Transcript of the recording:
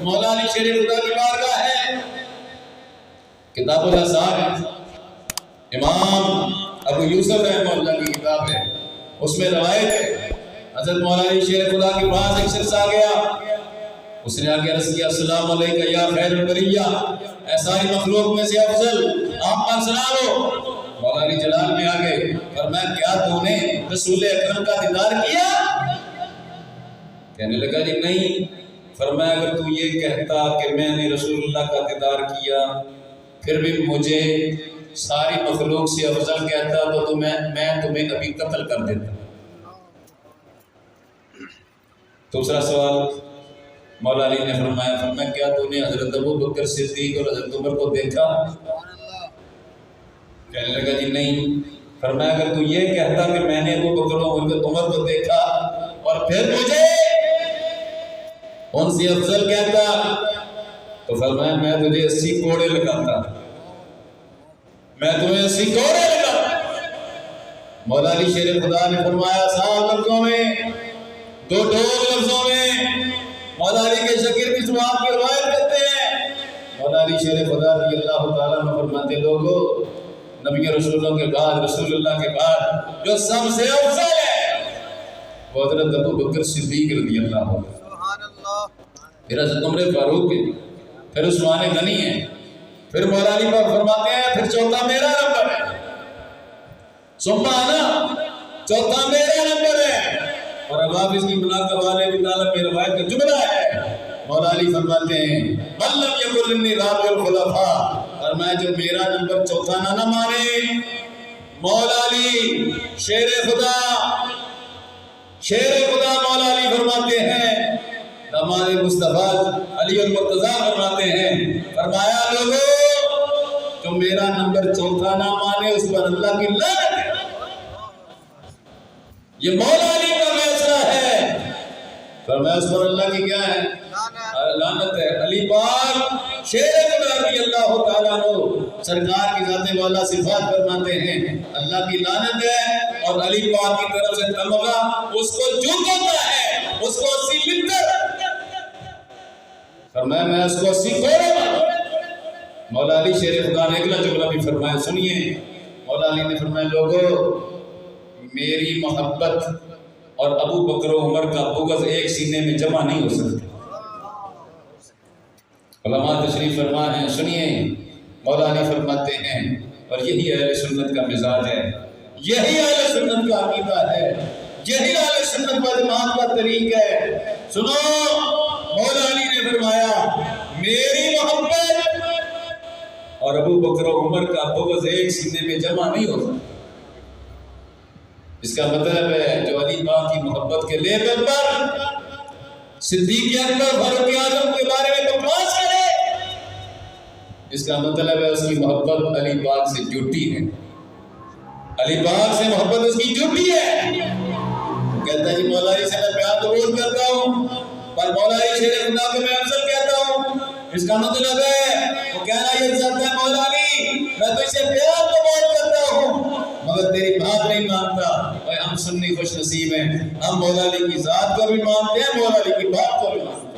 مولا علی شیر خدا کی بارگاہ ہے، کتاب الاذکار ہے، امام ابو یوسف رحمہ اللہ کی کتاب ہے، اس میں روایت ہے حضرت مولا علی شیر خدا کے پاس ایک شخص آ گیا، اس نے آ کے عرض کیا السلام علیکم یا خیر البریہ، اے ساری مخلوق میں سے افضل، آپ پر سلام ہو۔ مولا علی جلال میں آ گئے، فرمایا کیا تو نے رسول اکرم کا دیدار کیا؟ کہنے لگا جی نہیں۔ فرمایا اگر تو یہ کہتا کہ میں نے رسول اللہ کا دیدار کیا پھر بھی مجھے ساری مخلوق سے افضل کہتا تو میں تمہیں ابھی قتل کر دیتا۔ دوسرا سوال مولا علی نے فرمایا کیا تو نے حضرت ابو بکر صدیق اور حضرت عمر کو دیکھا؟ کہنے لگا جی نہیں۔ فرمایا اگر تو یہ کہتا کہ میں نے ابو بکر اور عمر کو دیکھا اور پھر مجھے ان سے افضل کہتا تو فرمایا میں تجھے 80 کوڑے لگاتا، میں تمہیں 80 کوڑے لگاتا۔ مولا علی شیر خدا نے فرمایا 7 لفظوں میں، 2 لفظوں میں مولا علی کے شاگرد اس بات کی روایت کرتے ہیں۔ مولا علی شیر خدا رضی اللہ تعالیٰ عنہ فرماتے لوگو نبی رسولوں کے بعد، رسول اللہ کے بعد جو سب سے افضل ہے وہ حضرت ابو بکر صدیق رضی اللہ عنہ، پھر حضرت عمر فاروق ہے، پھر عثمان غنی ہے، پھر مولا علی پر فرماتے ہیں پھر چوتھا میرا نمبر ہے، سبحانہ چوتھا میرا نمبر ہے۔ اور اب آپ اس کی مناقب والے بھی تعالیٰ میں روایت کا جملہ ہے، مولا علی فرماتے ہیں من لم یقل انی رابع الخلفاء، فرمایا جو میرا نمبر چوتھا نہ مانے۔ مولا علی شیر خدا مولا علی فرماتے ہیں، داماد مصطفیٰ علی المرتضیٰ فرماتے ہیں، فرمایا لوگو جو میرا نمبر چوتھا نہ مانے اس پر اللہ کی لعنت ہے۔ یہ مولا علی کا فیصلہ ہے، فرمایا اس پر اللہ کی کیا ہے؟ لعنت ہے۔ علی پاک شیر خدا رضی اللہ تعالیٰ عنہ سرکار کی ذات والا صفات فرماتے ہیں اللہ کی لعنت ہے، اور علی پاک کی طرف سے تمغہ اس کو جو ہوتا ہے اس کو 80 لتر، فرمایا میں اس کو 80 کوڑے ماروں۔ مولا علی شیر خدا نے اگلا جملہ بھی فرمایا، سنیے مولا علی نے فرمایا لوگو میری محبت اور ابو بکر و عمر کا بغض ایک سینے میں جمع نہیں ہو سکتے۔ علماء تشریف فرما ہیں، سنیے مولا علی فرماتے ہیں اور یہی اہل سنت کا مزاج ہے، یہی اہل سنت کا عقیدہ ہے، یہی اہل سنت و جماعت کا طریق ہے۔ سنو مولا علی نے فرمایا میری محبت اور ابو بکر و عمر کا بغض ایک سینے میں جمع نہیں ہو سکتا۔ اس کا مطلب ہے جو علی پاک کی محبت کے لیبل پر صدیق اکبر فاروق اعظم کے بارے میں بکواس کرے، اس کا مطلب ہے اس کی محبت علی پاک سے جھوٹی ہے، علی پاک سے محبت اس کی جھوٹی ہے۔ کہتا ہے جی مولا علی سے میں پیار قبول کرتا ہوں پر مولا علی شیر خدا کو میں افضل کہتا ہوں، اس کا مطلب ہے وہ کہنا یہ چاہتا ہے مولا علی میں تو اسے پیار قبول کرتا ہوں مگر تیری بات نہیں مانتا۔ ہم سنی خوش نصیب ہیں، ہم مولا علی کی ذات کو بھی مانتے ہیں، مولا علی کی بات کو بھی مانتے ہیں۔